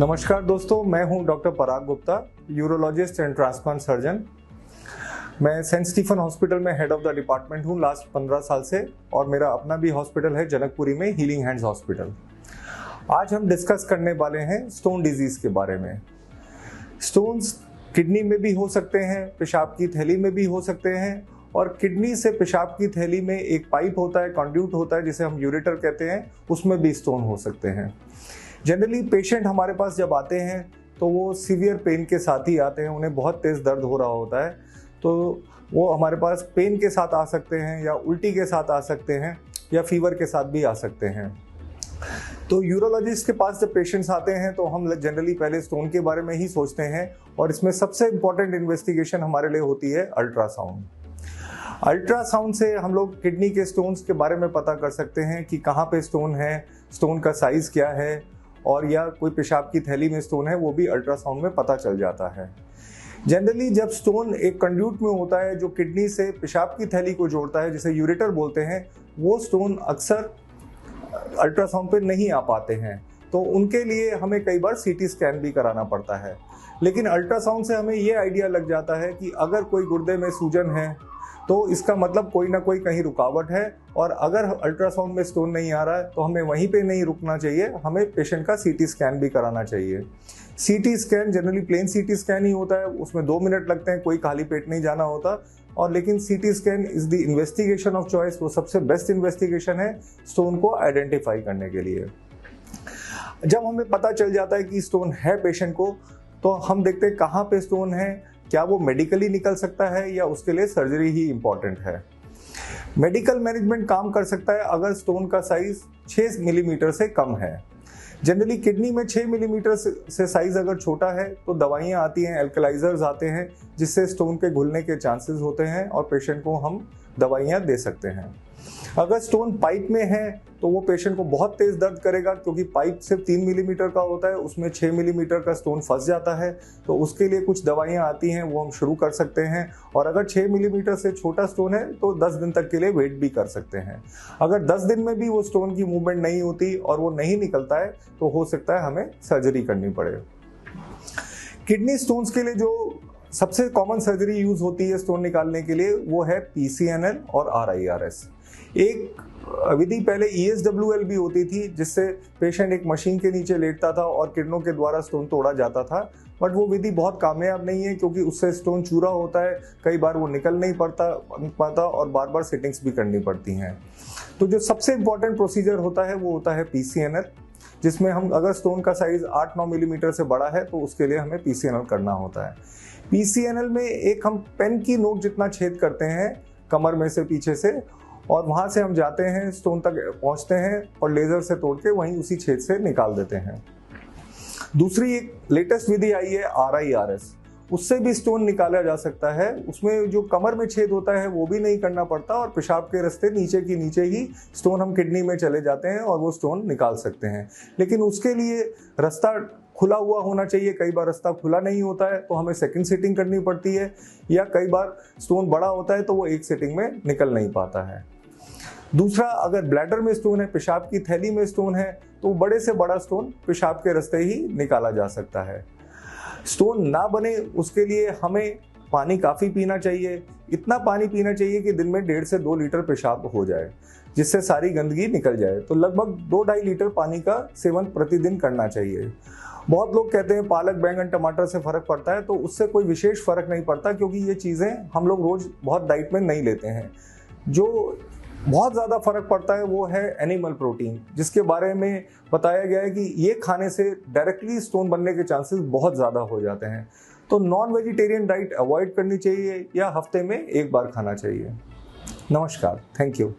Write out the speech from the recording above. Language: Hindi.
नमस्कार दोस्तों, मैं हूं doctor Parag Gupta, urologist and transplant surgeon. मैं सेंट स्टीफन हॉस्पिटल में हेड ऑफ द डिपार्टमेंट हूं लास्ट 15 साल से, और मेरा अपना भी हॉस्पिटल है जनकपुरी में, हीलिंग हैंड्स हॉस्पिटल। आज हम डिस्कस करने वाले हैं स्टोन डिजीज के बारे में। स्टोन्स किडनी में भी हो सकते हैं, पेशाब की थैली में भी हो सकते हैं, और किडनी से पेशाब की थैली में एक पाइप होता है, कंड्यूट होता है, जिसे हम यूरेटर कहते हैं, उसमें भी स्टोन हो सकते हैं। जनरली पेशेंट हमारे पास जब आते हैं तो वो सीवियर पेन के साथ ही आते हैं, उन्हें बहुत तेज़ दर्द हो रहा होता है, तो वो हमारे पास पेन के साथ आ सकते हैं, या उल्टी के साथ आ सकते हैं, या फीवर के साथ भी आ सकते हैं। तो यूरोलॉजिस्ट के पास जब पेशेंट्स आते हैं तो हम जनरली पहले स्टोन के बारे में ही सोचते हैं, और इसमें सबसे इम्पॉर्टेंट इन्वेस्टिगेशन हमारे लिए होती है अल्ट्रासाउंड। अल्ट्रासाउंड से हम लोग किडनी के स्टोन्स के बारे में पता कर सकते हैं कि कहाँ पे स्टोन है, स्टोन का साइज़ क्या है, और या कोई पेशाब की थैली में स्टोन है, वो भी अल्ट्रासाउंड में पता चल जाता है। जनरली जब स्टोन एक कंड्यूट में होता है जो किडनी से पेशाब की थैली को जोड़ता है, जिसे यूरेटर बोलते हैं, वो स्टोन अक्सर अल्ट्रासाउंड पे नहीं आ पाते हैं, तो उनके लिए हमें कई बार सीटी स्कैन भी कराना पड़ता है। लेकिन अल्ट्रासाउंड से हमें ये आइडिया लग जाता है कि अगर कोई गुर्दे में सूजन है तो इसका मतलब कोई ना कोई कहीं रुकावट है, और अगर अल्ट्रासाउंड में स्टोन नहीं आ रहा है तो हमें वहीं पे नहीं रुकना चाहिए, हमें पेशेंट का सीटी स्कैन भी कराना चाहिए। CT scan generally plain CT scan ही होता है, उसमें 2 मिनट लगते हैं, कोई खाली पेट नहीं जाना होता, और लेकिन CT scan is the investigation of choice, वो सबसे बेस्ट इन्वेस्टिगेशन है स्टोन को आइडेंटिफाई करने के लिए। जब हमें पता चल जाता है कि स्टोन है पेशेंट को, तो हम देखते हैं कहाँ पे स्टोन है, क्या वो मेडिकली निकल सकता है या उसके लिए सर्जरी ही इंपॉर्टेंट है। मेडिकल मैनेजमेंट काम कर सकता है अगर स्टोन का साइज 6 मिलीमीटर से कम है। जनरली किडनी में 6 मिलीमीटर से साइज अगर छोटा है तो दवाइयाँ आती हैं, एल्कलाइजर्स आते हैं, जिससे स्टोन के घुलने के चांसेस होते हैं और पेशेंट को हम दवाइयाँ दे सकते हैं। अगर स्टोन पाइप में है तो वो पेशेंट को बहुत तेज दर्द करेगा, क्योंकि पाइप सिर्फ 3 मिलीमीटर का होता है, उसमें 6 मिलीमीटर का स्टोन फंस जाता है, तो उसके लिए कुछ दवाइयाँ आती हैं, वो हम शुरू कर सकते हैं। और अगर 6 मिलीमीटर से छोटा स्टोन है तो 10 दिन तक के लिए वेट भी कर सकते हैं। अगर 10 दिन में भी वो स्टोन की मूवमेंट नहीं होती और वो नहीं निकलता है तो हो सकता है हमें सर्जरी करनी पड़े। किडनी स्टोन्स के लिए जो सबसे कॉमन सर्जरी यूज होती है स्टोन निकालने के लिए, वो है PCNL और RIRS। एक विधि पहले ESWL भी होती थी, जिससे पेशेंट एक मशीन के नीचे लेटता था और किरणों के द्वारा स्टोन तोड़ा जाता था, बट वो विधि बहुत कामयाब नहीं है, क्योंकि उससे स्टोन चूरा होता है, कई बार वो निकल नहीं पाता और बार बार सेटिंग्स भी करनी पड़ती हैं। तो जो सबसे इम्पोर्टेंट प्रोसीजर होता है वो होता है PCNL, जिसमें हम अगर स्टोन का साइज 8-9 मिलीमीटर से बड़ा है तो उसके लिए हमें PCNL करना होता है। PCNL में एक हम पेन की नोक जितना छेद करते हैं कमर में से पीछे से, और वहाँ से हम जाते हैं, स्टोन तक पहुँचते हैं और लेज़र से तोड़ के वहीं उसी छेद से निकाल देते हैं। दूसरी एक लेटेस्ट विधि आई है RIRS, उससे भी स्टोन निकाला जा सकता है। उसमें जो कमर में छेद होता है वो भी नहीं करना पड़ता, और पेशाब के रास्ते नीचे की नीचे ही स्टोन हम किडनी में चले जाते हैं और वो स्टोन निकाल सकते हैं। लेकिन उसके लिए रास्ता खुला हुआ होना चाहिए, कई बार रास्ता खुला नहीं होता है तो हमें सेकंड सेटिंग करनी पड़ती है, या कई बार स्टोन बड़ा होता है तो वो एक सेटिंग में निकल नहीं पाता है। दूसरा, अगर ब्लैडर में स्टोन है, पेशाब की थैली में स्टोन है, तो बड़े से बड़ा स्टोन पेशाब के रास्ते ही निकाला जा सकता है। स्टोन ना बने उसके लिए हमें पानी काफ़ी पीना चाहिए, इतना पानी पीना चाहिए कि दिन में 1.5 से 2 लीटर पेशाब हो जाए, जिससे सारी गंदगी निकल जाए। तो लगभग 2-2.5 लीटर पानी का सेवन प्रतिदिन करना चाहिए। बहुत लोग कहते हैं पालक, बैंगन, टमाटर से फ़र्क पड़ता है, तो उससे कोई विशेष फ़र्क नहीं पड़ता, क्योंकि ये चीज़ें हम लोग रोज़ बहुत डाइट में नहीं लेते हैं। जो बहुत ज़्यादा फर्क पड़ता है वो है एनिमल प्रोटीन, जिसके बारे में बताया गया है कि ये खाने से डायरेक्टली स्टोन बनने के चांसेस बहुत ज़्यादा हो जाते हैं। तो नॉन वेजिटेरियन डाइट अवॉइड करनी चाहिए, या हफ्ते में 1 बार खाना चाहिए। नमस्कार, थैंक यू।